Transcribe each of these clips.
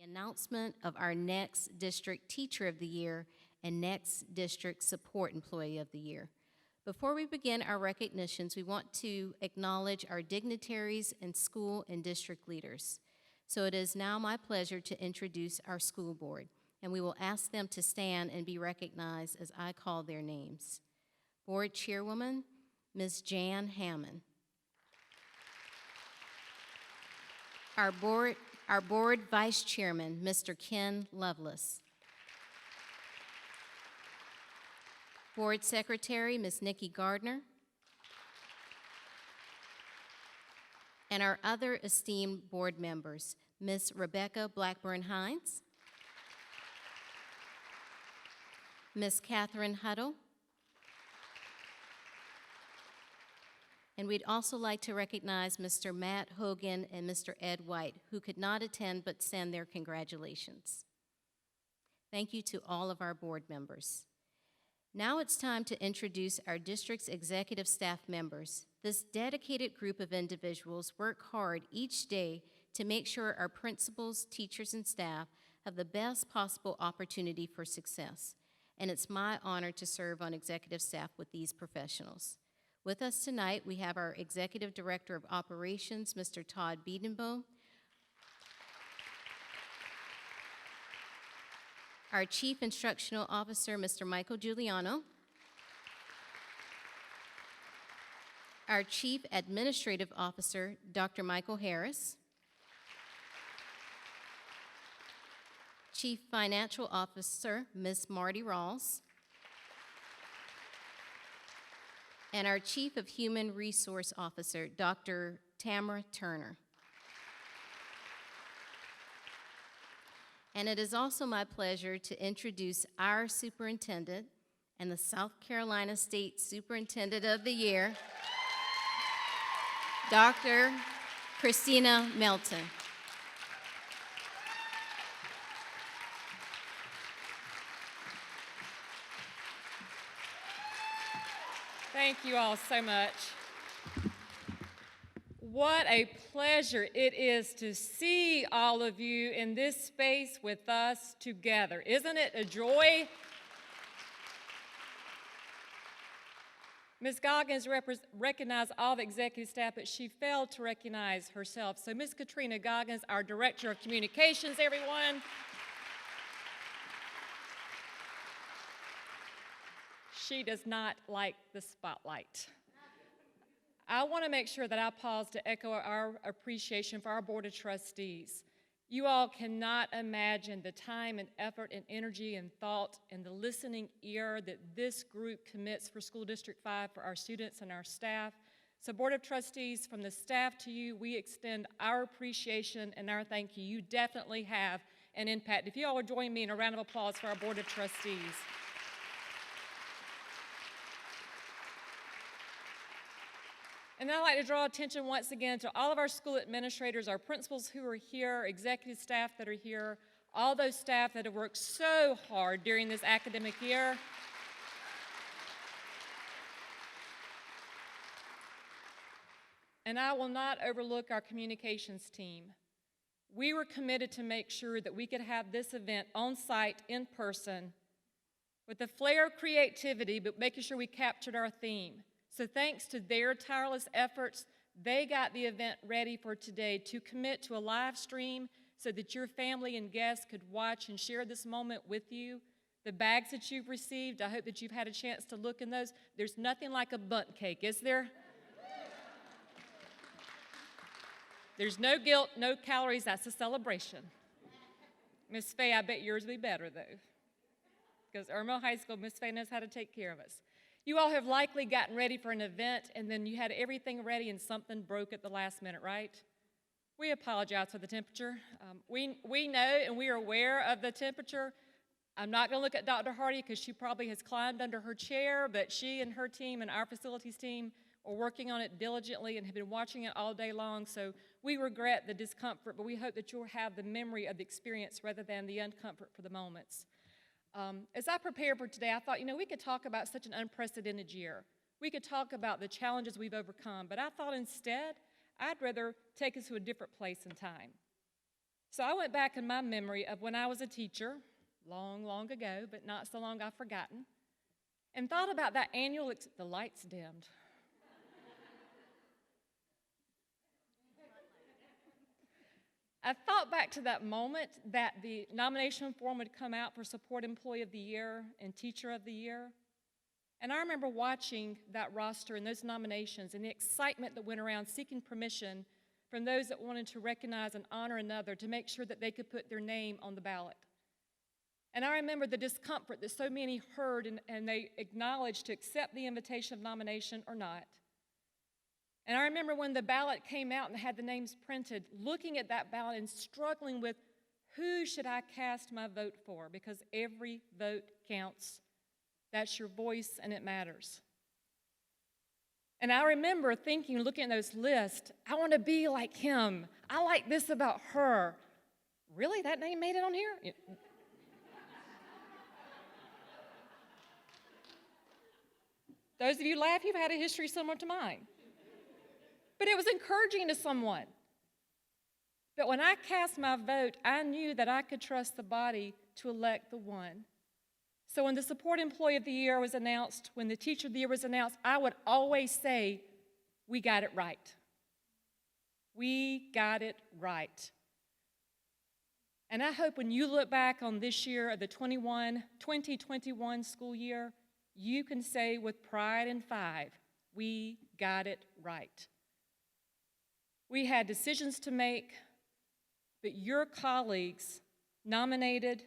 Announcement of our next District Teacher of the Year and next District Support Employee of the Year. Before we begin our recognitions, we want to acknowledge our dignitaries and school and district leaders. So it is now my pleasure to introduce our school board, and we will ask them to stand and be recognized as I call their names. Board Chairwoman, Ms. Jan Hammond. Our board Vice Chairman, Mr. Ken Lovelace. Board Secretary, Ms. Nikki Gardner. And our other esteemed board members, Ms. Rebecca Blackburn-Hines, Ms. Catherine Huddle, and we'd also like to recognize Mr. Matt Hogan and Mr. Ed White, who could not attend but send their congratulations. Thank you to all of our board members. Now it's time to introduce our district's executive staff members. This dedicated group of individuals work hard each day to make sure our principals, teachers, and staff have the best possible opportunity for success. And it's my honor to serve on executive staff with these professionals. With us tonight, we have our Executive Director of Operations, Mr. Todd Biedenbohm, our Chief Instructional Officer, Mr. Michael Giuliano, our Chief Administrative Officer, Dr. Michael Harris, Chief Financial Officer, Ms. Marty Rawls, and our Chief of Human Resource Officer, Dr. Tamara Turner. And it is also my pleasure to introduce our Superintendent and the South Carolina State Superintendent of the Year, Dr. Christina Melton. Thank you all so much. What a pleasure it is to see all of you in this space with us together. Isn't it a joy? Ms. Goggins recognized all the executive staff, but she failed to recognize herself. So Ms. Katrina Goggins, our Director of Communications, everyone. She does not like the spotlight. I want to make sure that I pause to echo our appreciation for our Board of Trustees. You all cannot imagine the time and effort and energy and thought and the listening ear that this group commits for School District 5 for our students and our staff. So Board of Trustees, from the staff to you, we extend our appreciation and our thank you. You definitely have an impact. If you all would join me in a round of applause for our Board of Trustees. And I'd like to draw attention once again to all of our school administrators, our principals who are here, executive staff that are here, all those staff that have worked so hard during this academic year. And I will not overlook our communications team. We were committed to make sure that we could have this event on site, in person, with a flair of creativity, but making sure we captured our theme. So thanks to their tireless efforts, they got the event ready for today to commit to a live stream so that your family and guests could watch and share this moment with you. The bags that you've received, I hope that you've had a chance to look in those. There's nothing like a bundt cake, is there? There's no guilt, no calories, that's a celebration. Miss Faye, I bet yours will be better though. Because Irmo High School, Miss Faye knows how to take care of us. You all have likely gotten ready for an event and then you had everything ready and something broke at the last minute, right? We apologize for the temperature. We know and we are aware of the temperature. I'm not going to look at Dr. Hardy because she probably has climbed under her chair, but she and her team and our facilities team are working on it diligently and have been watching it all day long. So we regret the discomfort, but we hope that you'll have the memory of the experience rather than the uncomfort for the moments. As I prepared for today, I thought, we could talk about such an unprecedented year. We could talk about the challenges we've overcome, but I thought instead, I'd rather take us to a different place in time. So I went back in my memory of when I was a teacher, long, long ago, but not so long I've forgotten, and thought about that annual, the lights dimmed. I thought back to that moment that the nomination form would come out for Support Employee of the Year and Teacher of the Year. And I remember watching that roster and those nominations and the excitement that went around seeking permission from those that wanted to recognize and honor another to make sure that they could put their name on the ballot. And I remember the discomfort that so many heard and they acknowledged to accept the invitation of nomination or not. And I remember when the ballot came out and had the names printed, looking at that ballot and struggling with who should I cast my vote for, because every vote counts. That's your voice and it matters. And I remember thinking, looking at those lists, I want to be like him. I like this about her. Really? That name made it on here? Those of you laugh, you've had a history similar to mine. But it was encouraging to someone. But when I cast my vote, I knew that I could trust the body to elect the one. So when the Support Employee of the Year was announced, when the Teacher of the Year was announced, I would always say, we got it right. We got it right. And I hope when you look back on this year, the 2021 school year, you can say with pride and five, we got it right. We had decisions to make, but your colleagues nominated,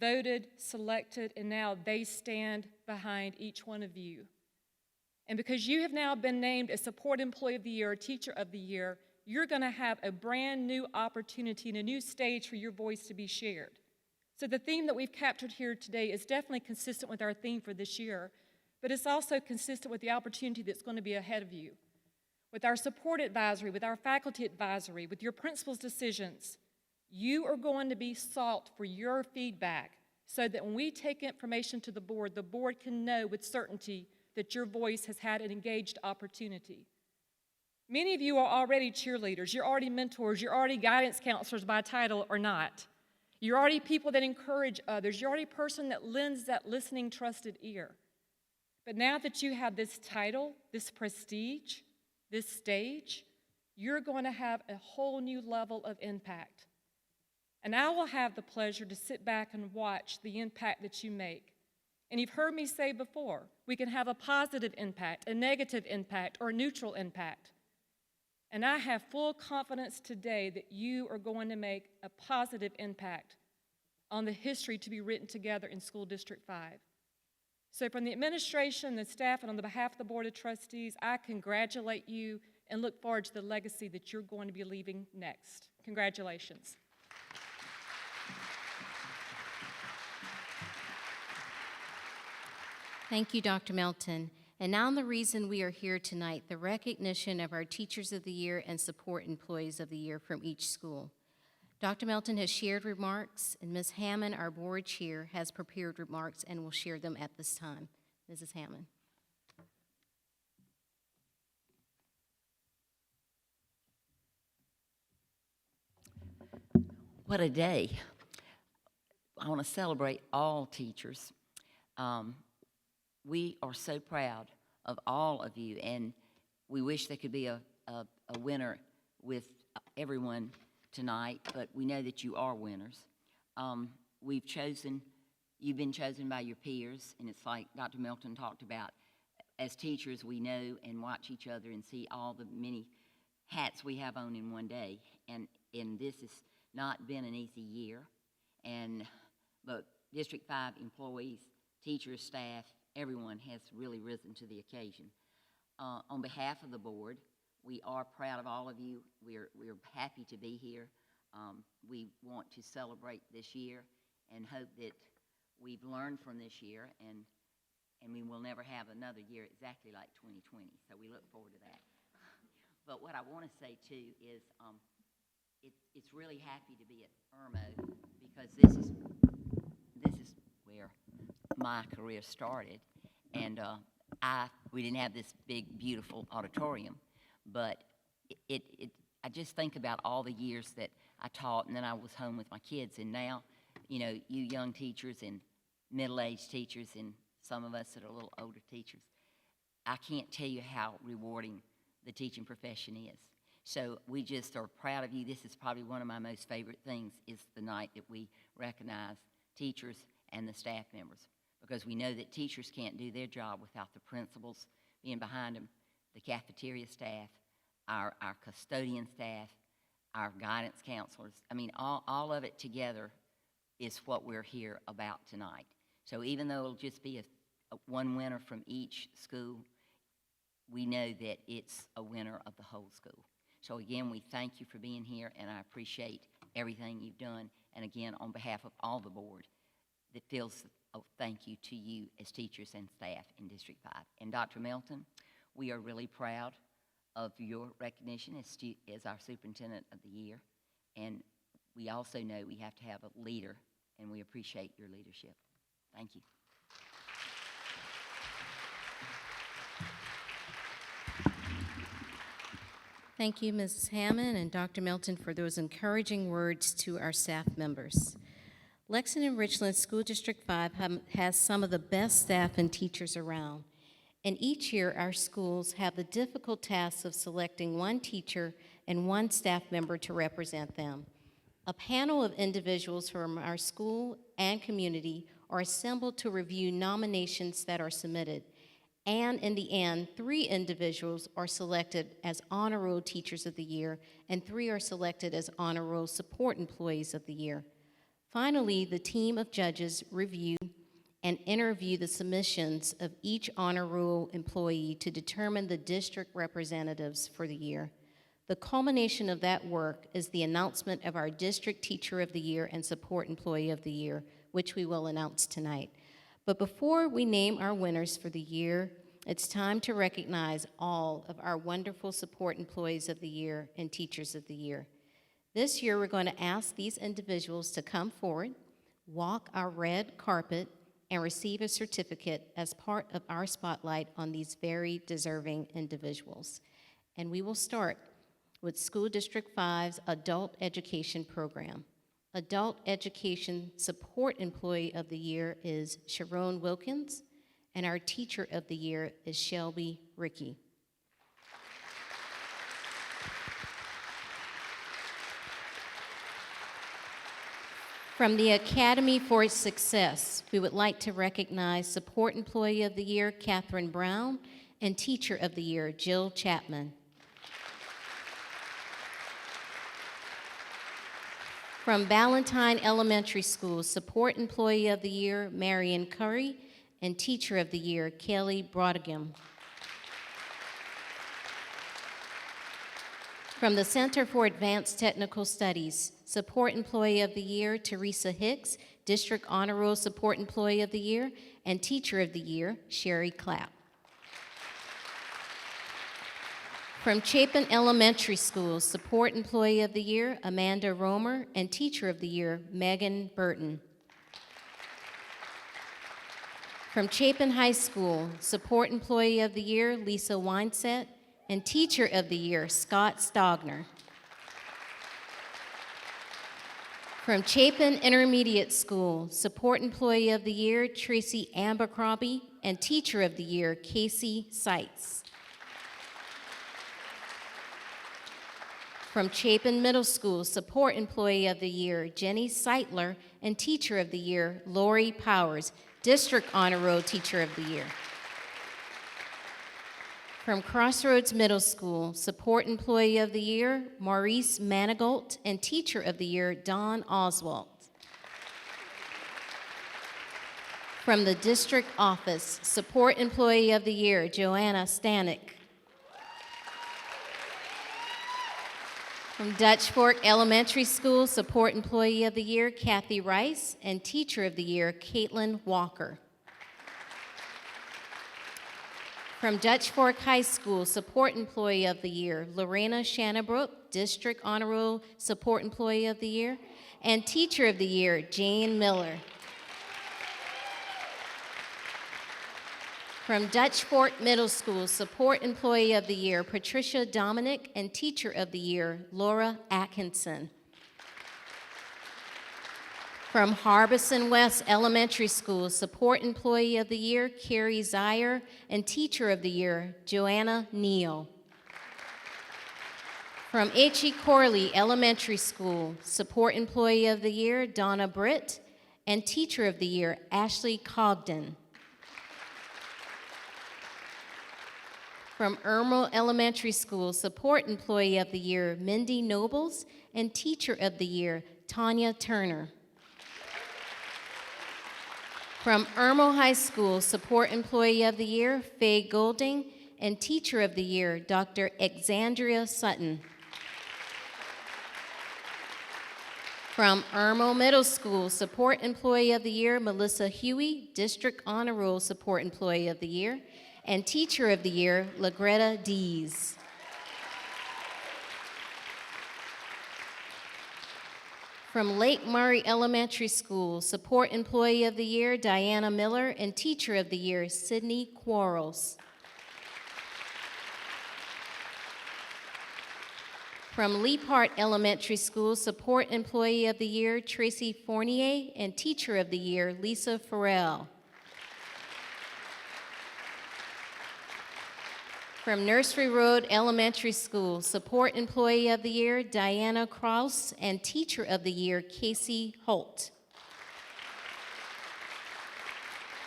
voted, selected, and now they stand behind each one of you. And because you have now been named a Support Employee of the Year, or Teacher of the Year, you're going to have a brand new opportunity and a new stage for your voice to be shared. So the theme that we've captured here today is definitely consistent with our theme for this year, but it's also consistent with the opportunity that's going to be ahead of you. With our support advisory, with our faculty advisory, with your principal's decisions, you are going to be sought for your feedback so that when we take information to the board can know with certainty that your voice has had an engaged opportunity. Many of you are already cheerleaders, you're already mentors, you're already guidance counselors by title or not. You're already people that encourage others, you're already a person that lends that listening, trusted ear. But now that you have this title, this prestige, this stage, you're going to have a whole new level of impact. And I will have the pleasure to sit back and watch the impact that you make. And you've heard me say before, we can have a positive impact, a negative impact, or a neutral impact. And I have full confidence today that you are going to make a positive impact on the history to be written together in School District 5. So from the administration, the staff, and on the behalf of the Board of Trustees, I congratulate you and look forward to the legacy that you're going to be leaving next. Congratulations. Thank you, Dr. Melton. And now the reason we are here tonight, the recognition of our Teachers of the Year and Support Employees of the Year from each school. Dr. Melton has shared remarks, and Ms. Hammond, our board chair, has prepared remarks and will share them at this time. Mrs. Hammond. What a day. I want to celebrate all teachers. We are so proud of all of you, and we wish there could be a winner with everyone tonight, but we know that you are winners. You've been chosen by your peers, and it's like Dr. Melton talked about. As teachers, we know and watch each other and see all the many hats we have on in one day, and this has not been an easy year, but District 5 employees, teachers, staff, everyone has really risen to the occasion. On behalf of the board, we are proud of all of you. We're happy to be here. We want to celebrate this year and hope that we've learned from this year and we will never have another year exactly like 2020. So we look forward to that. But what I want to say too is it's really happy to be at Irmo because this is where my career started, and we didn't have this big beautiful auditorium, but I just think about all the years that I taught, and then I was home with my kids. And now, you know, you young teachers and middle-aged teachers and some of us that are a little older teachers, I can't tell you how rewarding the teaching profession is. So we just are proud of you. This is probably one of my most favorite things, is the night that we recognize teachers and the staff members, because we know that teachers can't do their job without the principals being behind them, the cafeteria staff, our custodian staff, our guidance counselors. I mean, all of it together is what we're here about tonight. So even though it'll just be one winner from each school, we know that it's a winner of the whole school. So again, we thank you for being here, and I appreciate everything you've done. And again, on behalf of all the board, that feels a thank you to you as teachers and staff in District 5. And Dr. Melton, we are really proud of your recognition as our Superintendent of the Year. And we also know we have to have a leader, and we appreciate your leadership. Thank you. Thank you, Mrs. Hammond and Dr. Melton, for those encouraging words to our staff members. Lexington Richland School District 5 has some of the best staff and teachers around. And each year, our schools have the difficult task of selecting one teacher and one staff member to represent them. A panel of individuals from our school and community are assembled to review nominations that are submitted. And in the end, 3 individuals are selected as Honor Roll Teachers of the Year, and 3 are selected as Honor Roll Support Employees of the Year. Finally, the team of judges review and interview the submissions of each Honor Roll employee to determine the district representatives for the year. The culmination of that work is the announcement of our District Teacher of the Year and Support Employee of the Year, which we will announce tonight. But before we name our winners for the year, it's time to recognize all of our wonderful Support Employees of the Year and Teachers of the Year. This year, we're going to ask these individuals to come forward, walk our red carpet, and receive a certificate as part of our spotlight on these very deserving individuals. And we will start with School District 5's Adult Education Program. Adult Education Support Employee of the Year is Sharon Wilkins, and our Teacher of the Year is Shelby Rickey. From the Academy for Success, we would like to recognize Support Employee of the Year, Catherine Brown, and Teacher of the Year, Jill Chapman. From Ballantyne Elementary School, Support Employee of the Year, Marion Curry, and Teacher of the Year, Kelly Brodegam. From the Center for Advanced Technical Studies, Support Employee of the Year, Teresa Hicks, District Honor Roll Support Employee of the Year, and Teacher of the Year, Sherry Clapp. From Chapin Elementary School, Support Employee of the Year, Amanda Romer, and Teacher of the Year, Megan Burton. From Chapin High School, Support Employee of the Year, Lisa Weinset, and Teacher of the Year, Scott Stogner. From Chapin Intermediate School, Support Employee of the Year, Tracy Abercrombie, and Teacher of the Year, Casey Seitz. From Chapin Middle School, Support Employee of the Year, Jenny Seitler, and Teacher of the Year, Lori Powers, District Honor Roll Teacher of the Year. From Crossroads Middle School, Support Employee of the Year, Maurice Manigault, and Teacher of the Year, Dawn Oswald. From the District Office, Support Employee of the Year, Joanna Stanek. From Dutch Fork Elementary School, Support Employee of the Year, Kathy Rice, and Teacher of the Year, Caitlin Walker. From Dutch Fork High School, Support Employee of the Year, Lorena Shannabrook, District Honor Roll Support Employee of the Year, and Teacher of the Year, Jane Miller. From Dutch Fork Middle School, Support Employee of the Year, Patricia Dominic, and Teacher of the Year, Laura Atkinson. From Harbison West Elementary School, Support Employee of the Year, Carrie Zier, and Teacher of the Year, Joanna Neal. From H.E. Corley Elementary School, Support Employee of the Year, Donna Britt, and Teacher of the Year, Ashley Cogden. From Irmo Elementary School, Support Employee of the Year, Mindy Nobles, and Teacher of the Year, Tanya Turner. From Irmo High School, Support Employee of the Year, Faye Golding, and Teacher of the Year, Dr. Exandria Sutton. From Irmo Middle School, Support Employee of the Year, Melissa Huey, District Honor Roll Support Employee of the Year, and Teacher of the Year, LaGreta Dees. From Lake Murray Elementary School, Support Employee of the Year, Diana Miller, and Teacher of the Year, Sydney Quarles. From Leapart Elementary School, Support Employee of the Year, Tracy Fournier, and Teacher of the Year, Lisa Farrell. From Nursery Road Elementary School, Support Employee of the Year, Diana Kraus, and Teacher of the Year, Casey Holt.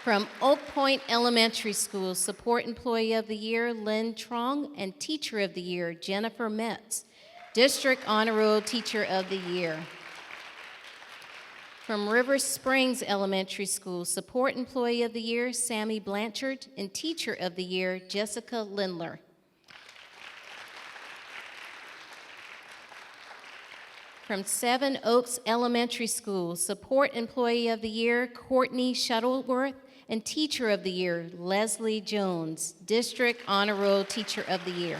From Oak Point Elementary School, Support Employee of the Year, Lynn Trong, and Teacher of the Year, Jennifer Metz, District Honor Roll Teacher of the Year. From River Springs Elementary School, Support Employee of the Year, Sammy Blanchard, and Teacher of the Year, Jessica Lindler. From Seven Oaks Elementary School, Support Employee of the Year, Courtney Shuttleworth, and Teacher of the Year, Leslie Jones, District Honor Roll Teacher of the Year.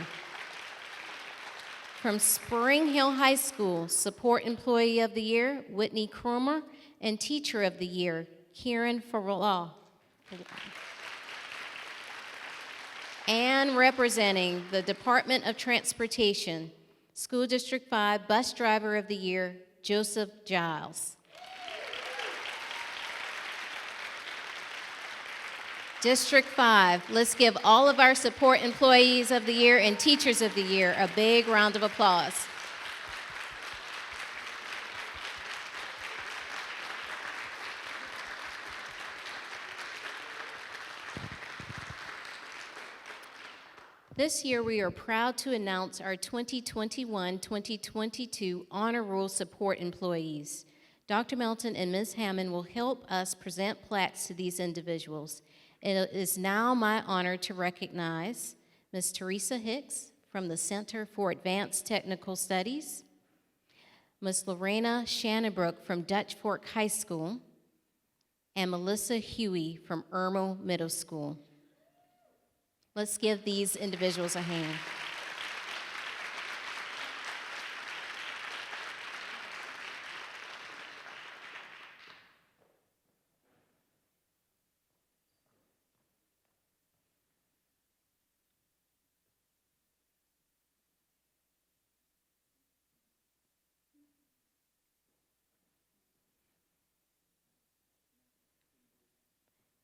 From Spring Hill High School, Support Employee of the Year, Whitney Cromer, and Teacher of the Year, Kieran Farrell. And representing the Department of Transportation, School District 5 Bus Driver of the Year, Joseph Giles. District 5, let's give all of our Support Employees of the Year and Teachers of the Year a big round of applause. This year, we are proud to announce our 2021-2022 Honor Roll Support Employees. Dr. Melton and Ms. Hammond will help us present plaques to these individuals. It is now my honor to recognize Ms. Teresa Hicks from the Center for Advanced Technical Studies, Ms. Lorena Shannonbrook from Dutch Fork High School, and Melissa Huey from Irmo Middle School. Let's give these individuals a hand.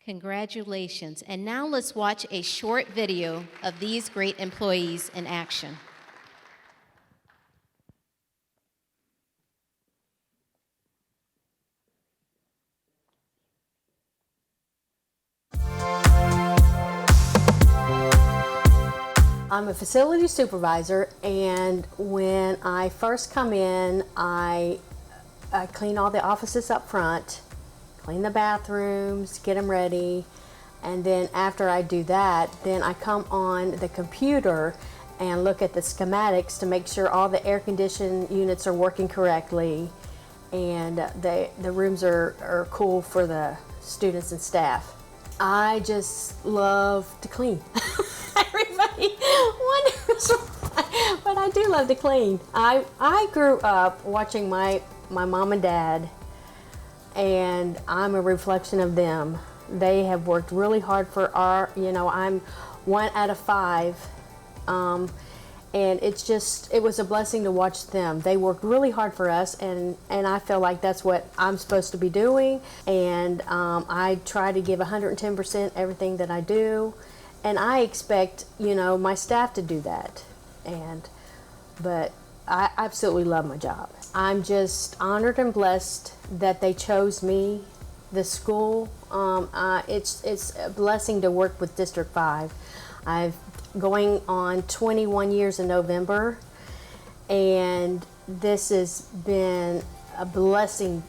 Congratulations. And now let's watch a short video of these great employees in action. I'm a facility supervisor, and when I first come in, I clean all the offices up front, clean the bathrooms, get them ready, and then after I do that, then I come on the computer and look at the schematics to make sure all the air conditioning units are working correctly and the rooms are cool for the students and staff. I just love to clean. Everybody wonders why, but I do love to clean. I grew up watching my mom and dad, and I'm a reflection of them. They have worked really hard for I'm 1 out of 5. And it was a blessing to watch them. They worked really hard for us, and I feel like that's what I'm supposed to be doing. And I try to give 110% everything that I do. And I expect, my staff to do that. But I absolutely love my job. I'm just honored and blessed that they chose me, the school. It's a blessing to work with District 5. I've going on 21 years in November, and this has been a blessing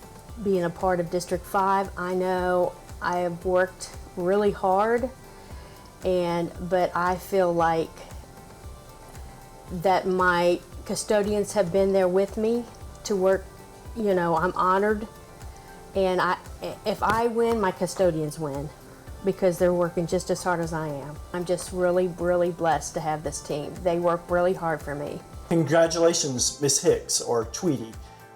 being a part of District 5. I know I have worked really hard, but I feel like that my custodians have been there with me to work. I'm honored, and if I win, my custodians win, because they're working just as hard as I am. I'm just really, really blessed to have this team. They work really hard for me. Congratulations, Miss Hicks or Tweety.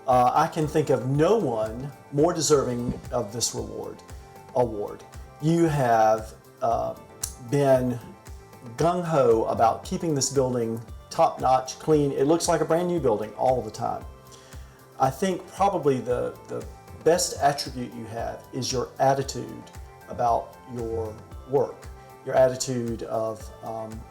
I can think of no one more deserving of this award. You have been gung-ho about keeping this building top-notch, clean. It looks like a brand new building all the time. I think probably the best attribute you have is your attitude about your work, your attitude of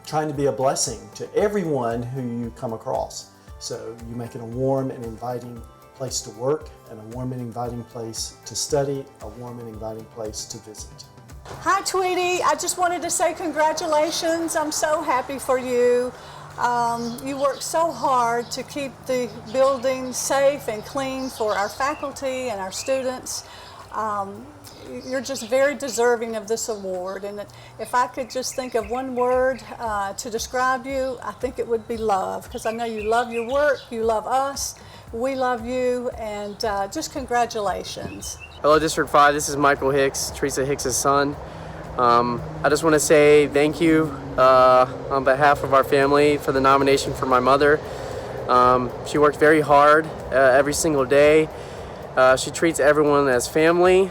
trying to be a blessing to everyone who you come across. So you make it a warm and inviting place to work, and a warm and inviting place to study, a warm and inviting place to visit. Hi, Tweety. I just wanted to say congratulations. I'm so happy for you. You worked so hard to keep the building safe and clean for our faculty and our students. You're just very deserving of this award, and if I could just think of one word to describe you, I think it would be love, because I know you love your work, you love us, we love you, and just congratulations. Hello, District 5. This is Michael Hicks, Teresa Hicks' son. I just want to say thank you on behalf of our family for the nomination for my mother. She worked very hard every single day. She treats everyone as family,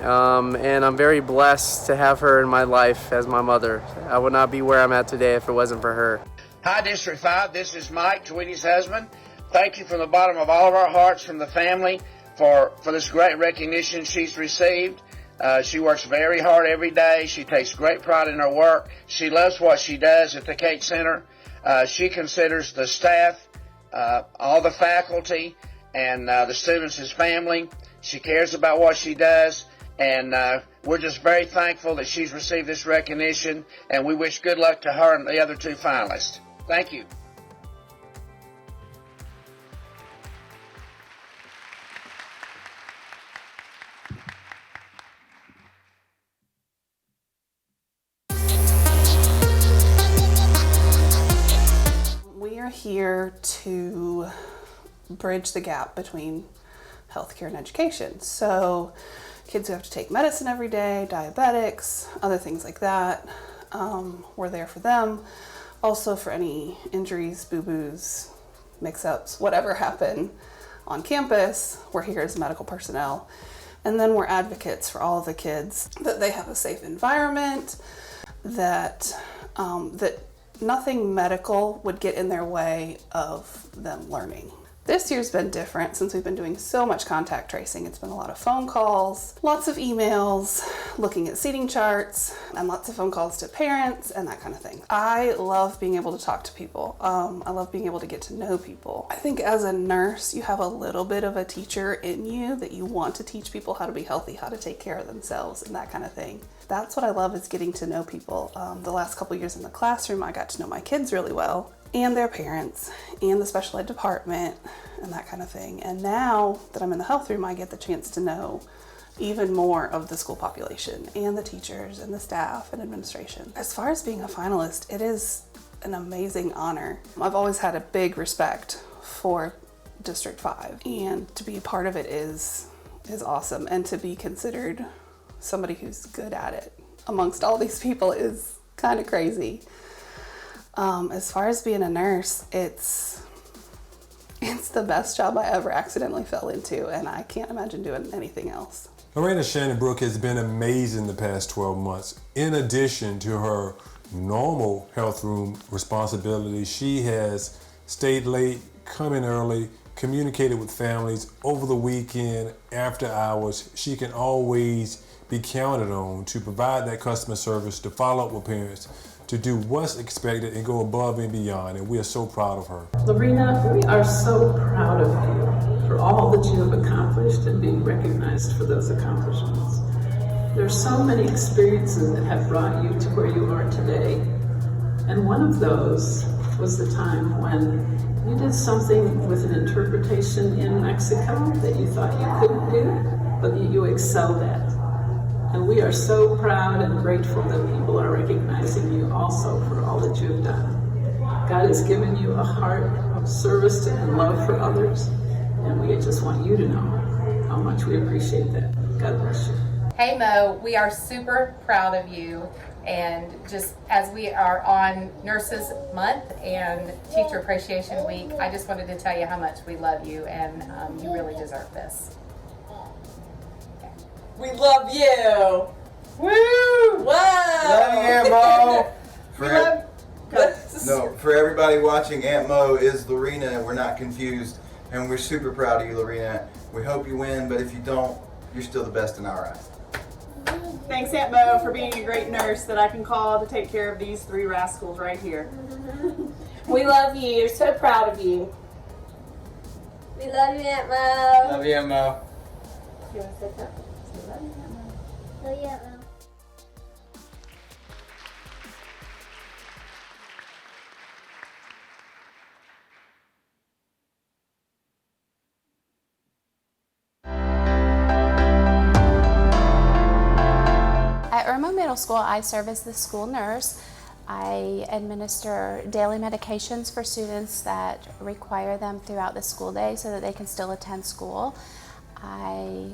and I'm very blessed to have her in my life as my mother. I would not be where I'm at today if it wasn't for her. Hi, District 5. This is Mike, Tweety's husband. Thank you from the bottom of all of our hearts, from the family, for this great recognition she's received. She works very hard every day. She takes great pride in her work. She loves what she does at the Cate Center. She considers the staff, all the faculty, and the students as family. She cares about what she does, and we're just very thankful that she's received this recognition, and we wish good luck to her and the other two finalists. Thank you. We are here to bridge the gap between healthcare and education. So kids who have to take medicine every day, diabetics, other things like that, we're there for them. Also for any injuries, boo-boos, mix-ups, whatever happen on campus, we're here as medical personnel. And then we're advocates for all of the kids, that they have a safe environment, that nothing medical would get in their way of them learning. This year's been different since we've been doing so much contact tracing. It's been a lot of phone calls, lots of emails, looking at seating charts, and lots of phone calls to parents and that kind of thing. I love being able to talk to people. I love being able to get to know people. I think as a nurse, you have a little bit of a teacher in you, that you want to teach people how to be healthy, how to take care of themselves, and that kind of thing. That's what I love, is getting to know people. The last couple years in the classroom, I got to know my kids really well, and their parents, and the special ed department, and that kind of thing. And now that I'm in the health room, I get the chance to know even more of the school population, and the teachers, and the staff, and administration. As far as being a finalist, it is an amazing honor. I've always had a big respect for District 5, and to be a part of it is awesome, and to be considered somebody who's good at it amongst all these people is kind of crazy. As far as being a nurse, it's the best job I ever accidentally fell into, and I can't imagine doing anything else. Miranda Shannon Brook has been amazing the past 12 months. In addition to her normal health room responsibilities, she has stayed late, come in early, communicated with families over the weekend, after hours. She can always be counted on to provide that customer service, to follow up with parents, to do what's expected and go above and beyond, and we are so proud of her. Lorena, we are so proud of you for all that you have accomplished and being recognized for those accomplishments. There's so many experiences that have brought you to where you are today, and one of those was the time when you did something with an interpretation in Mexico that you thought you couldn't do, but that you excelled at. And we are so proud and grateful that people are recognizing you also for all that you have done. God has given you a heart of service and love for others, and we just want you to know how much we appreciate that. God bless you. Hey Mo, we are super proud of you, and just as we are on Nurses Month and Teacher Appreciation Week, I just wanted to tell you how much we love you, and you really deserve this. We love you. Woo! Wow! Love you, Aunt Mo. No, For everybody watching, Aunt Mo is Lorena, and we're not confused. And we're super proud of you, Lorena. We hope you win, but if you don't, you're still the best in our eyes. Thanks, Aunt Mo, for being a great nurse that I can call to take care of these three rascals right here. We love you. So proud of you. We love you, Aunt Mo. Love you, Aunt Mo. You want to say that? Love you, Aunt Mo. Love you, Aunt Mo. At Irma Middle School, I serve as the school nurse. I administer daily medications for students that require them throughout the school day so that they can still attend school. I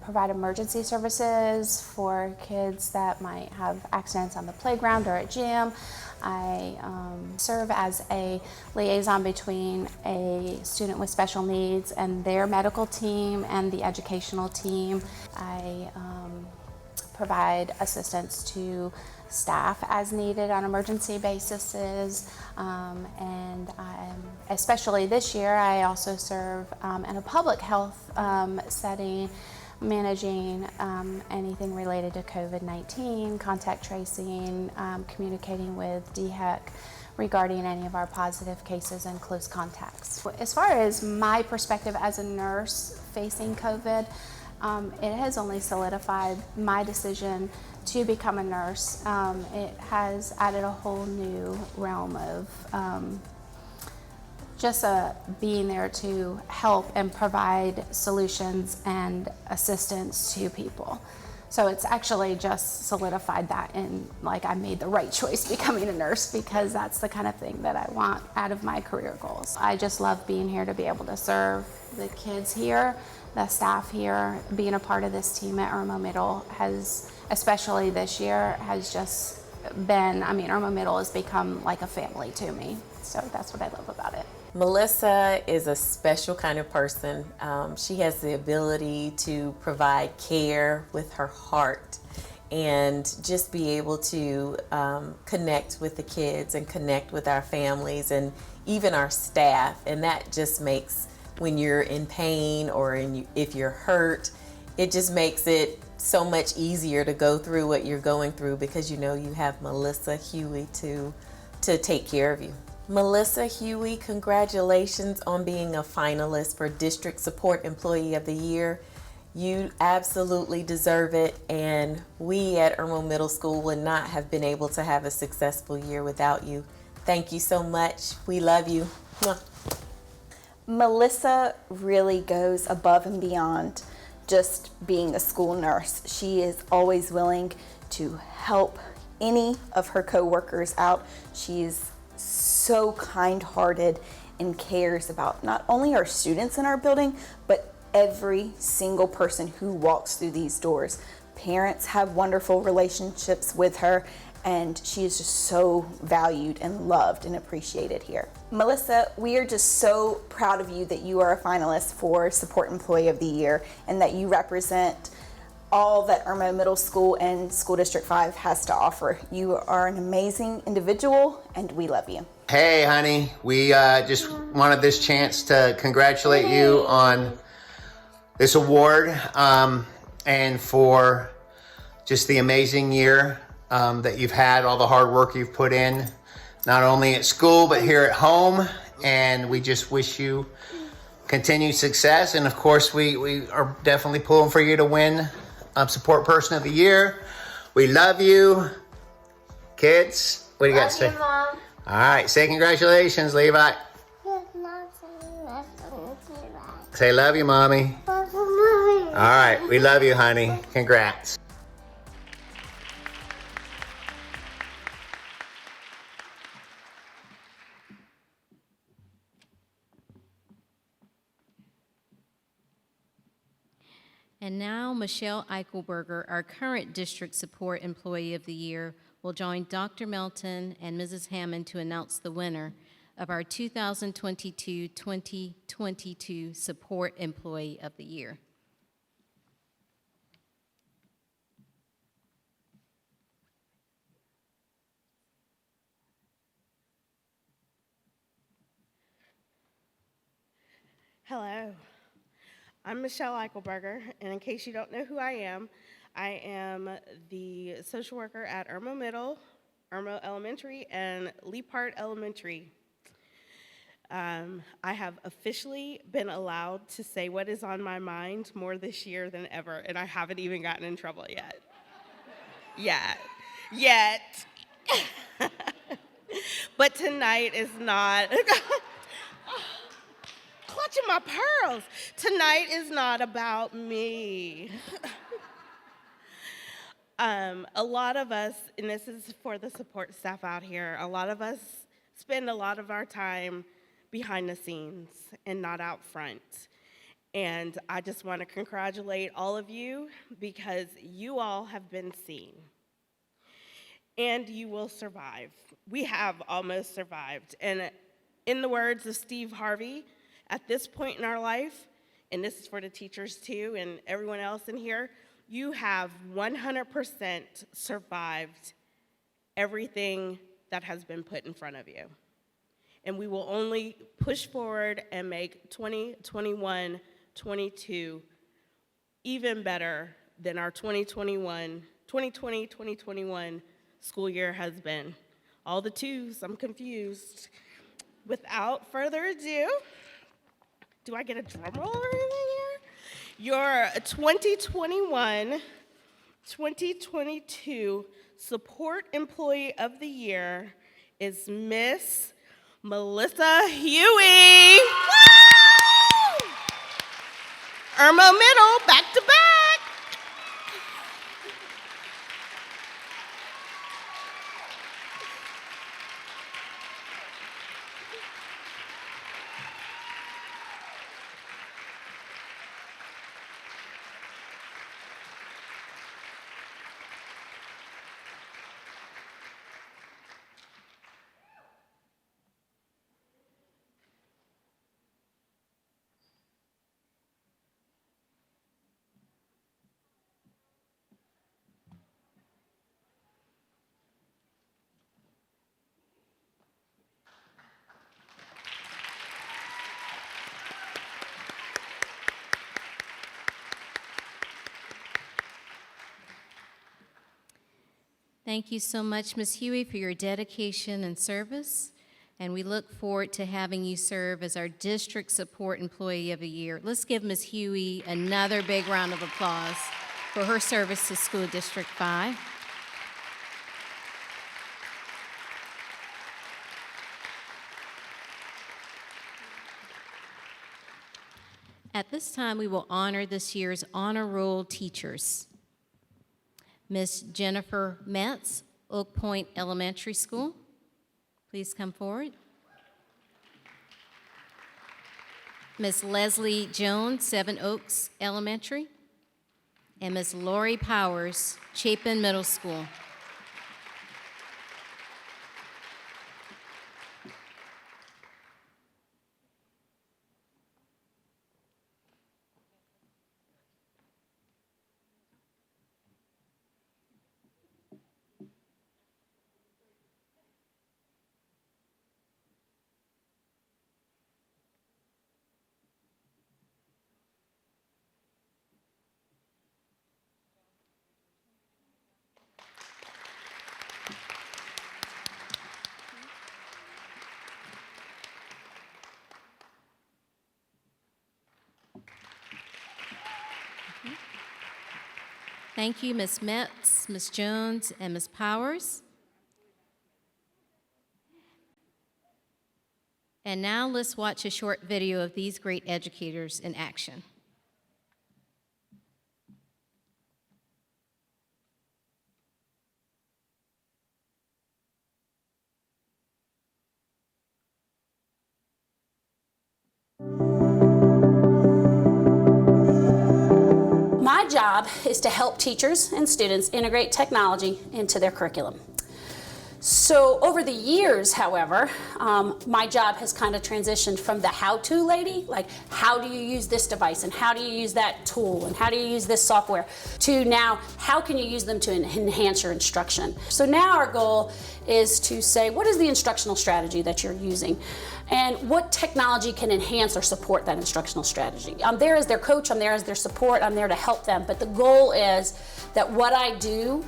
provide emergency services for kids that might have accidents on the playground or at gym. I serve as a liaison between a student with special needs and their medical team and the educational team. I provide assistance to staff as needed on emergency basis, and especially this year I also serve in a public health setting, managing anything related to COVID-19, contact tracing, communicating with DHEC regarding any of our positive cases and close contacts. As far as my perspective as a nurse facing COVID, it has only solidified my decision to become a nurse. It has added a whole new realm of just being there to help and provide solutions and assistance to people. So it's actually just solidified that, and like I made the right choice becoming a nurse, because that's the kind of thing that I want out of my career goals. I just love being here to be able to serve the kids here, the staff here. Being a part of this team at Irma Middle has, especially this year, has just been, Irma Middle has become like a family to me. So that's what I love about it. Melissa is a special kind of person. She has the ability to provide care with her heart and just be able to connect with the kids and connect with our families and even our staff. And that just makes, when you're in pain or if you're hurt, it just makes it so much easier to go through what you're going through, because you know you have Melissa Huey to take care of you. Melissa Huey, congratulations on being a finalist for District Support Employee of the Year. You absolutely deserve it, and we at Irma Middle School would not have been able to have a successful year without you. Thank you so much. We love you. Melissa really goes above and beyond just being a school nurse. She is always willing to help any of her coworkers out. She is so kind-hearted and cares about not only our students in our building, but every single person who walks through these doors. Parents have wonderful relationships with her, and she is just so valued and loved and appreciated here. Melissa, we are just so proud of you that you are a finalist for Support Employee of the Year and that you represent all that Irmo Middle School and School District 5 has to offer. You are an amazing individual, and we love you. Hey, honey, we just wanted this chance to congratulate you on this award and for just the amazing year that you've had, all the hard work you've put in, not only at school, but here at home. And we just wish you continued success. And of course, we are definitely pulling for you to win Support Person of the Year. We love you. Kids, what do you got to say? Love you, Mom. All right, say congratulations, Levi. Say love you, Mommy. All right, we love you, honey. Congrats. And now Michelle Eichelberger, our current District Support Employee of the Year, will join Dr. Melton and Mrs. Hammond to announce the winner of our 2022-2022 Support Employee of the Year. Hello, I'm Michelle Eichelberger, and in case you don't know who I am the social worker at Irmo Middle, Irmo Elementary, and Leapart Elementary. I have officially been allowed to say what is on my mind more this year than ever, and I haven't even gotten in trouble yet. Yet. But tonight is not... Clutching my pearls. Tonight is not about me. A lot of us, and this is for the support staff out here, a lot of us spend a lot of our time behind the scenes and not out front. And I just want to congratulate all of you because you all have been seen. And you will survive. We have almost survived. And in the words of Steve Harvey, at this point in our life, and this is for the teachers too and everyone else in here, you have 100% survived everything that has been put in front of you. And we will only push forward and make 2021-22 even better than our 2020-2021 school year has been. All the twos, I'm confused. Without further ado, do I get a drum roll or anything here? Your 2021-2022 Support Employee of the Year is Miss Melissa Huey. Woo! Irmo Middle, back to back. Thank you so much, Ms. Huey, for your dedication and service. And we look forward to having you serve as our District Support Employee of the Year. Let's give Ms. Huey another big round of applause for her service to School District 5. At this time, we will honor this year's honor roll teachers. Miss Jennifer Metz, Oak Point Elementary School. Please come forward. Miss Leslie Jones, Seven Oaks Elementary. And Miss Lori Powers, Chapin Middle School. Thank you, Ms. Metz, Ms. Jones, and Ms. Powers. And now let's watch a short video of these great educators in action. My job is to help teachers and students integrate technology into their curriculum. So over the years, however, my job has kind of transitioned from the how-to lady, like how do you use this device and how do you use that tool and how do you use this software, to now how can you use them to enhance your instruction. So now our goal is to say, what is the instructional strategy that you're using? And what technology can enhance or support that instructional strategy? I'm there as their coach, I'm there as their support, I'm there to help them, but the goal is that what I do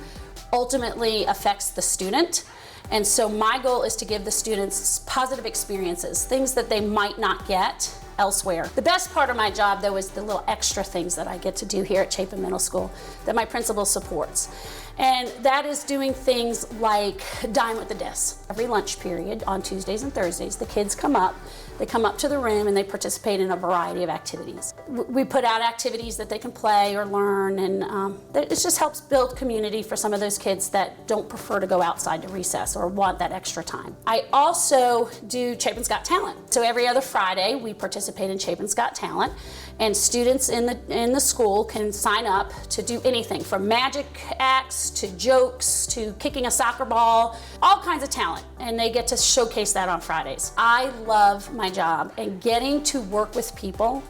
ultimately affects the student. And so my goal is to give the students positive experiences, things that they might not get elsewhere. The best part of my job, though, is the little extra things that I get to do here at Chapin Middle School that my principal supports. And that is doing things like Dine with the Dis. Every lunch period on Tuesdays and Thursdays, the kids come up. They come up to the room and they participate in a variety of activities. We put out activities that they can play or learn, and it just helps build community for some of those kids that don't prefer to go outside to recess or want that extra time. I also do Chapin's Got Talent. So every other Friday, we participate in Chapin's Got Talent, and students in the school can sign up to do anything from magic acts to jokes to kicking a soccer ball, all kinds of talent, and they get to showcase that on Fridays. I love my job and getting to work with people,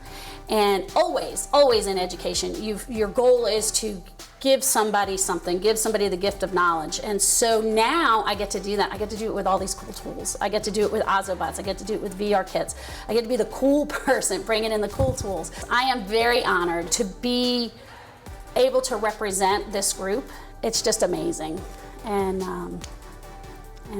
and always in education, your goal is to give somebody something, give somebody the gift of knowledge. And so now I get to do that. I get to do it with all these cool tools. I get to do it with Ozobots. I get to do it with VR kits. I get to be the cool person bringing in the cool tools. I am very honored to be able to represent this group. It's just amazing. And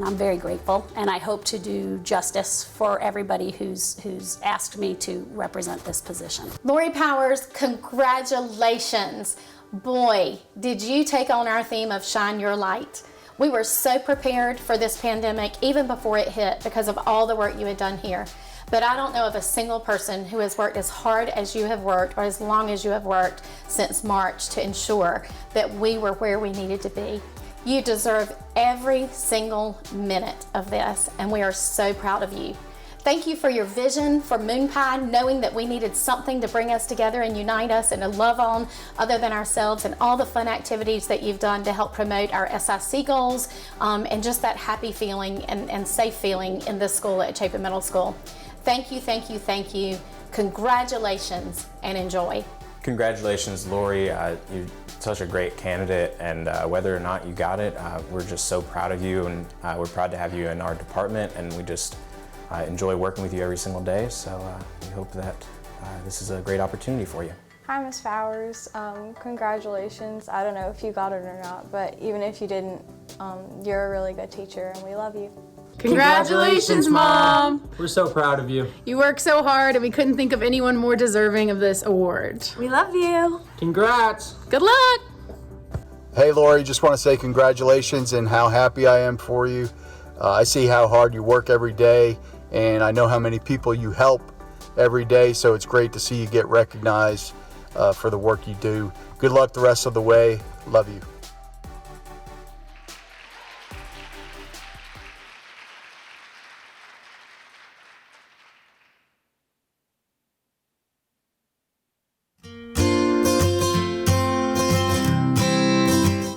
I'm very grateful, and I hope to do justice for everybody who's asked me to represent this position. Lori Powers, congratulations. Boy, did you take on our theme of Shine Your Light. We were so prepared for this pandemic even before it hit because of all the work you had done here. But I don't know of a single person who has worked as hard as you have worked or as long as you have worked since March to ensure that we were where we needed to be. You deserve every single minute of this, and we are so proud of you. Thank you for your vision for Moon Pie, knowing that we needed something to bring us together and unite us and to love on other than ourselves, and all the fun activities that you've done to help promote our SIC goals, and just that happy feeling and safe feeling in this school at Chapin Middle School. Thank you, thank you, thank you. Congratulations and enjoy. Congratulations, Lori. You're such a great candidate, and whether or not you got it, we're just so proud of you, and we're proud to have you in our department, and we just enjoy working with you every single day. So we hope that this is a great opportunity for you. Hi, Ms. Powers. Congratulations. I don't know if you got it or not, but even if you didn't, you're a really good teacher, and we love you. Congratulations, Mom! We're so proud of you. You work so hard, and we couldn't think of anyone more deserving of this award. We love you. Congrats. Good luck. Hey, Lori, just want to say congratulations and how happy I am for you. I see how hard you work every day, and I know how many people you help every day, so it's great to see you get recognized for the work you do. Good luck the rest of the way. Love you.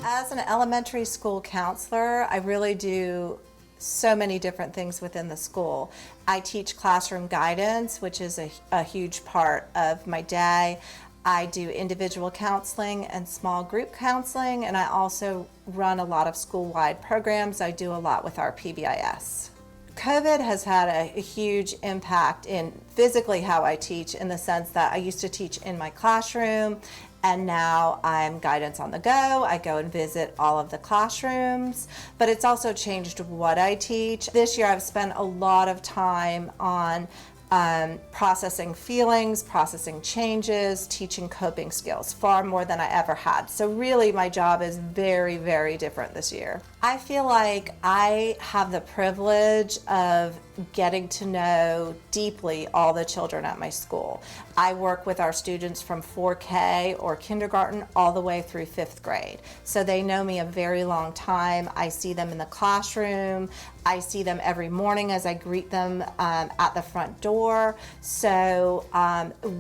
As an elementary school counselor, I really do so many different things within the school. I teach classroom guidance, which is a huge part of my day. I do individual counseling and small group counseling, and I also run a lot of school-wide programs. I do a lot with our PBIS. COVID has had a huge impact in physically how I teach, in the sense that I used to teach in my classroom, and now I'm guidance on the go. I go and visit all of the classrooms, but it's also changed what I teach. This year I've spent a lot of time on processing feelings, processing changes, teaching coping skills, far more than I ever had. So really my job is very, very different this year. I feel like I have the privilege of getting to know deeply all the children at my school. I work with our students from 4K or kindergarten all the way through 5th grade. So they know me a very long time. I see them in the classroom. I see them every morning as I greet them at the front door. So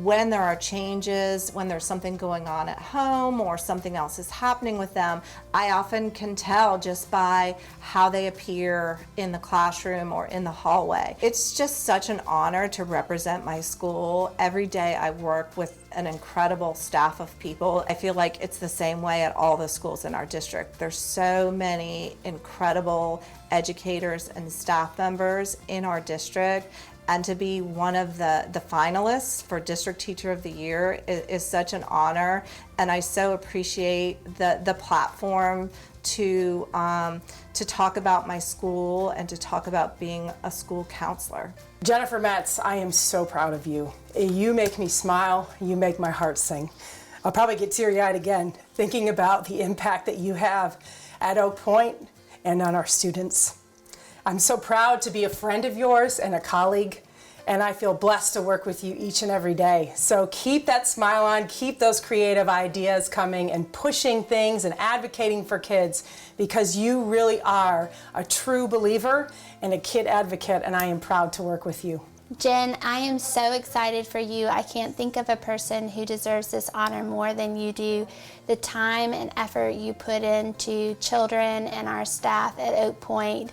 when there are changes, when there's something going on at home or something else is happening with them, I often can tell just by how they appear in the classroom or in the hallway. It's just such an honor to represent my school. Every day I work with an incredible staff of people. I feel like it's the same way at all the schools in our district. There's so many incredible educators and staff members in our district, and to be one of the finalists for District Teacher of the Year is such an honor, and I so appreciate the platform to talk about my school and to talk about being a school counselor. Jennifer Metz, I am so proud of you. You make me smile, you make my heart sing. I'll probably get teary-eyed again thinking about the impact that you have at Oak Point and on our students. I'm so proud to be a friend of yours and a colleague, and I feel blessed to work with you each and every day. So keep that smile on, keep those creative ideas coming and pushing things and advocating for kids, because you really are a true believer and a kid advocate, and I am proud to work with you. Jen, I am so excited for you. I can't think of a person who deserves this honor more than you do. The time and effort you put into children and our staff at Oak Point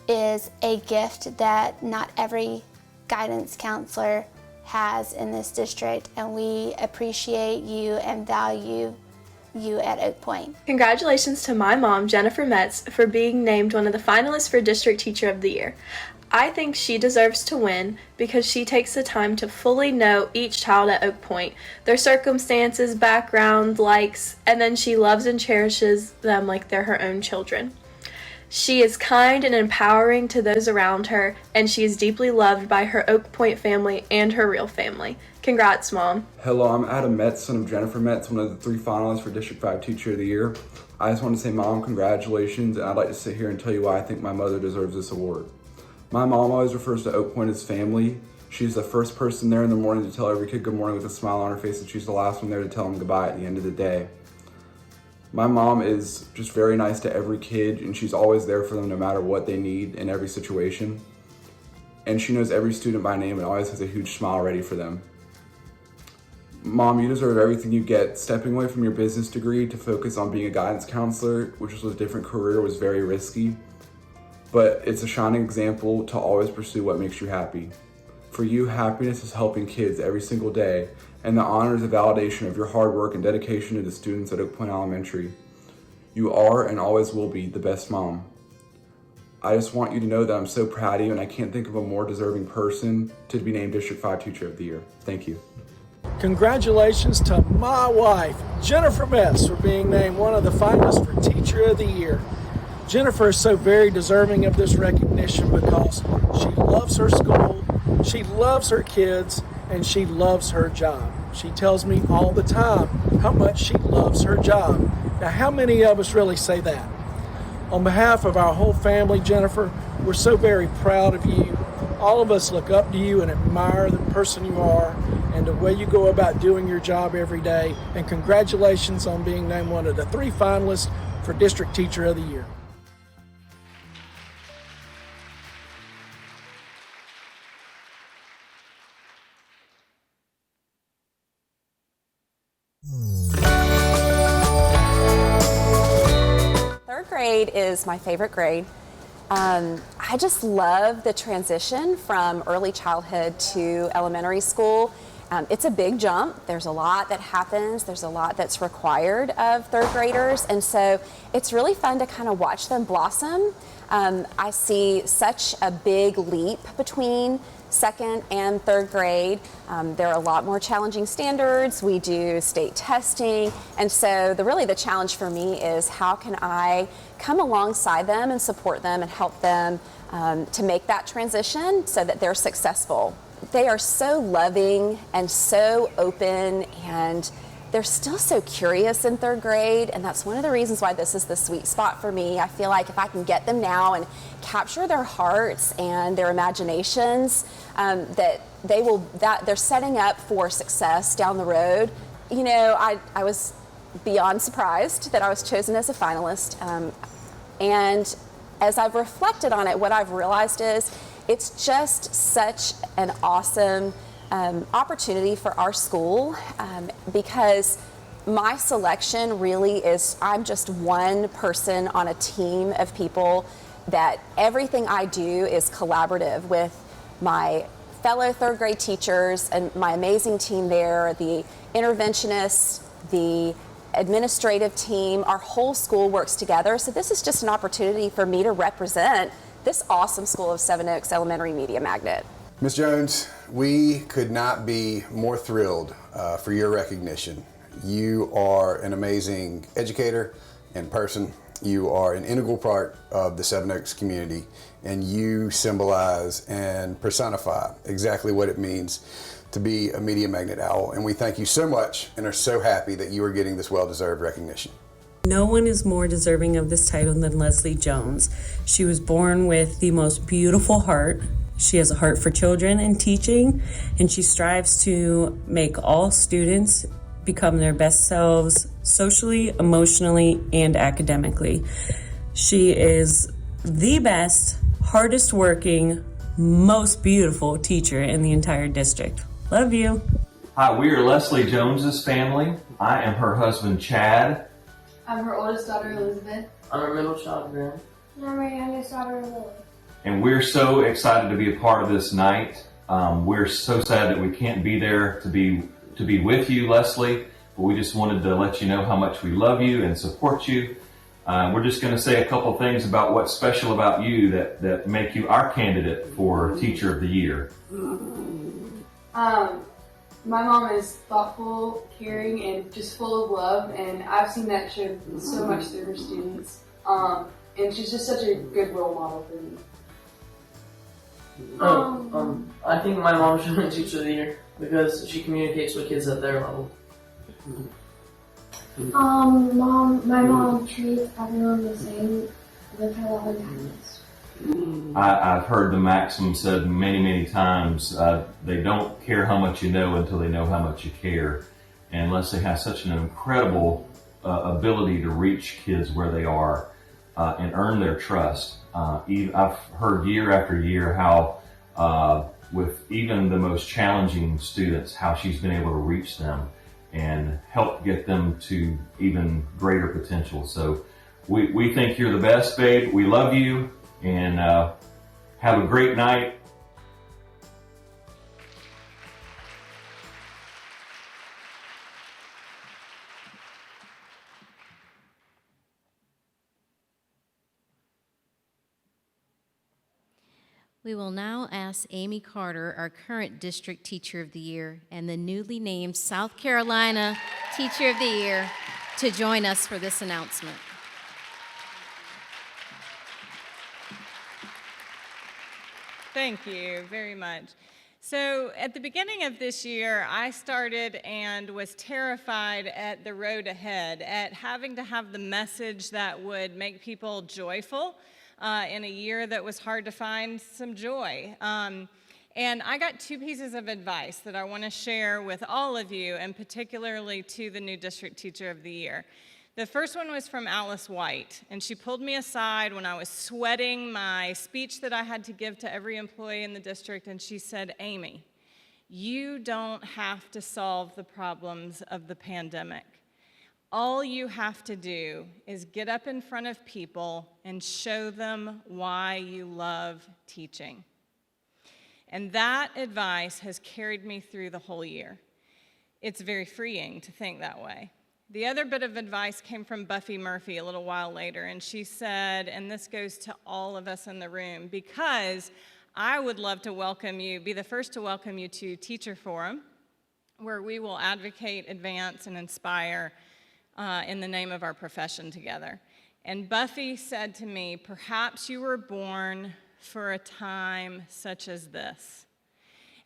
is a gift that not every guidance counselor has in this district, and we appreciate you and value you at Oak Point. Congratulations to my mom, Jennifer Metz, for being named one of the finalists for District Teacher of the Year. I think she deserves to win because she takes the time to fully know each child at Oak Point, their circumstances, background, likes, and then she loves and cherishes them like they're her own children. She is kind and empowering to those around her, and she is deeply loved by her Oak Point family and her real family. Congrats, Mom. Hello, I'm Adam Metz, son of Jennifer Metz, one of the 3 finalists for District 5 Teacher of the Year. I just want to say, Mom, congratulations, and I'd like to sit here and tell you why I think my mother deserves this award. My mom always refers to Oak Point as family. She's the first person there in the morning to tell every kid good morning with a smile on her face, and she's the last one there to tell them goodbye at the end of the day. My mom is just very nice to every kid, and she's always there for them no matter what they need in every situation. And she knows every student by name and always has a huge smile ready for them. Mom, you deserve everything you get. Stepping away from your business degree to focus on being a guidance counselor, which was a different career, was very risky. But it's a shining example to always pursue what makes you happy. For you, happiness is helping kids every single day, and the honor is a validation of your hard work and dedication to the students at Oak Point Elementary. You are and always will be the best mom. I just want you to know that I'm so proud of you, and I can't think of a more deserving person to be named District 5 Teacher of the Year. Thank you. Congratulations to my wife, Jennifer Metz, for being named one of the finalists for Teacher of the Year. Jennifer is so very deserving of this recognition because she loves her school, she loves her kids, and she loves her job. She tells me all the time how much she loves her job. Now, how many of us really say that? On behalf of our whole family, Jennifer, we're so very proud of you. All of us look up to you and admire the person you are and the way you go about doing your job every day. And congratulations on being named one of the 3 finalists for District Teacher of the Year. Third grade is my favorite grade. I just love the transition from early childhood to elementary school. It's a big jump. There's a lot that happens. There's a lot that's required of third graders. And so it's really fun to kind of watch them blossom. I see such a big leap between second and third grade. There are a lot more challenging standards. We do state testing. And so the challenge for me is how can I come alongside them and support them and help them to make that transition so that they're successful they are so loving and so open, and they're still so curious in third grade, and that's one of the reasons why this is the sweet spot for me. I feel like if I can get them now and capture their hearts and their imaginations, that they're setting up for success down the road. You know, I was beyond surprised that I was chosen as a finalist, and as I've reflected on it, what I've realized is it's just such an awesome opportunity for our school, because my selection really is, I'm just one person on a team of people that everything I do is collaborative with my fellow third grade teachers and my amazing team there, the interventionists, the administrative team. Our whole school works together. So this is just an opportunity for me to represent this awesome school of Seven Oaks Elementary Media Magnet. Ms. Jones, we could not be more thrilled for your recognition. You are an amazing educator and person. You are an integral part of the Seven Oaks community, and you symbolize and personify exactly what it means to be a Media Magnet Owl. And we thank you so much and are so happy that you are getting this well-deserved recognition. No one is more deserving of this title than Leslie Jones. She was born with the most beautiful heart. She has a heart for children and teaching, and she strives to make all students become their best selves socially, emotionally, and academically. She is the best, hardest working, most beautiful teacher in the entire district. Love you. Hi, we are Leslie Jones's family. I am her husband, Chad. I'm her oldest daughter, Elizabeth. I'm her middle child, Graham. And I'm her youngest daughter, Lily. And we're so excited to be a part of this night. We're so sad that we can't be there to be with you, Leslie, but we just wanted to let you know how much we love you and support you. We're just going to say a couple things about what's special about you that make you our candidate for Teacher of the Year. My mom is thoughtful, caring, and just full of love, and I've seen that show so much through her students. And she's just such a good role model for me. I think my mom should win Teacher of the Year because she communicates with kids at their level. My mom treats everyone the same with her love and kindness. I've heard the maxim said many times, they don't care how much you know until they know how much you care. And Leslie has such an incredible ability to reach kids where they are and earn their trust. I've heard year after year how with even the most challenging students, how she's been able to reach them and help get them to even greater potential. So we think you're the best, babe. We love you, and have a great night. We will now ask Amy Carter, our current District Teacher of the Year and the newly named South Carolina Teacher of the Year, to join us for this announcement. Thank you very much. So at the beginning of this year, I started and was terrified at the road ahead, at having to have the message that would make people joyful in a year that was hard to find some joy. And I got two pieces of advice that I want to share with all of you, and particularly to the new District Teacher of the Year. The first one was from Alice White, and she pulled me aside when I was sweating my speech that I had to give to every employee in the district, and she said, "Amy, you don't have to solve the problems of the pandemic. All you have to do is get up in front of people and show them why you love teaching." And that advice has carried me through the whole year. It's very freeing to think that way. The other bit of advice came from Buffy Murphy a little while later, and she said, and this goes to all of us in the room, because I would love to welcome you, be the first to welcome you to Teacher Forum, where we will advocate, advance, and inspire in the name of our profession together. And Buffy said to me, "Perhaps you were born for a time such as this."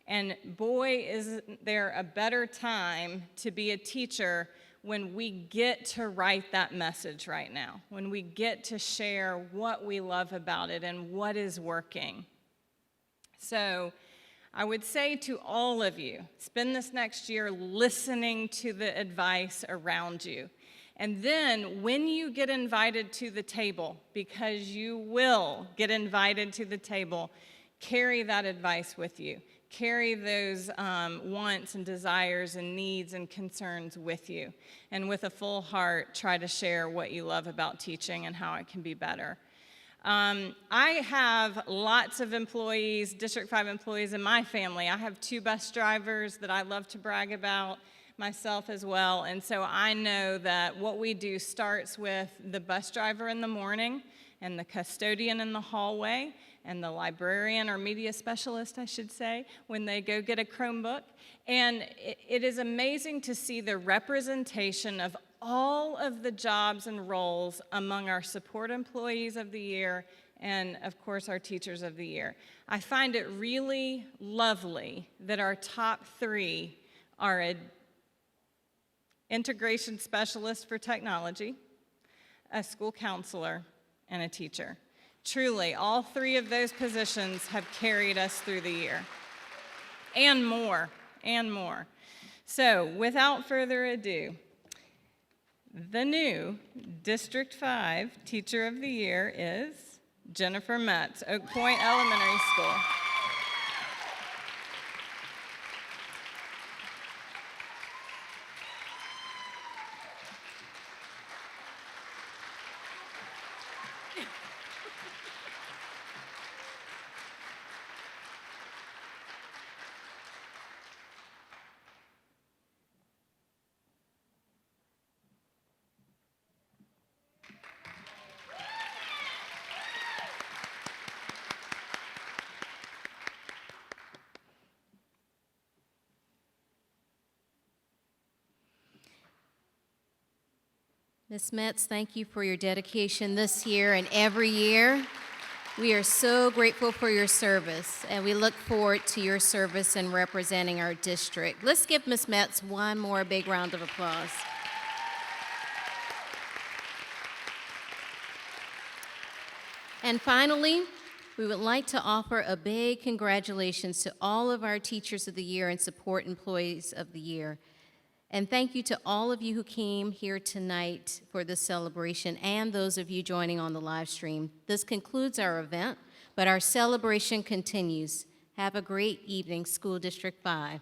And boy, isn't there a better time to be a teacher when we get to write that message right now, when we get to share what we love about it and what is working. So I would say to all of you, spend this next year listening to the advice around you. And then when you get invited to the table, because you will get invited to the table, carry that advice with you. Carry those wants and desires and needs and concerns with you. And with a full heart, try to share what you love about teaching and how it can be better. I have lots of employees, District 5 employees in my family. I have 2 bus drivers that I love to brag about, myself as well. And so I know that what we do starts with the bus driver in the morning and the custodian in the hallway and the librarian or media specialist, I should say, when they go get a Chromebook. And it is amazing to see the representation of all of the jobs and roles among our support employees of the year and, of course, our teachers of the year. I find it really lovely that our top 3 are an integration specialist for technology, a school counselor, and a teacher. Truly, all 3 of those positions have carried us through the year, and more, and more. So, without further ado, the new District 5 Teacher of the Year is Jennifer Metz, Oak Point Elementary School. Ms. Metz, thank you for your dedication this year and every year. We are so grateful for your service, and we look forward to your service in representing our district. Let's give Ms. Metz one more big round of applause. And finally, we would like to offer a big congratulations to all of our Teachers of the Year and Support Employees of the Year. And thank you to all of you who came here tonight for this celebration and those of you joining on the live stream. This concludes our event, but our celebration continues. Have a great evening, School District 5.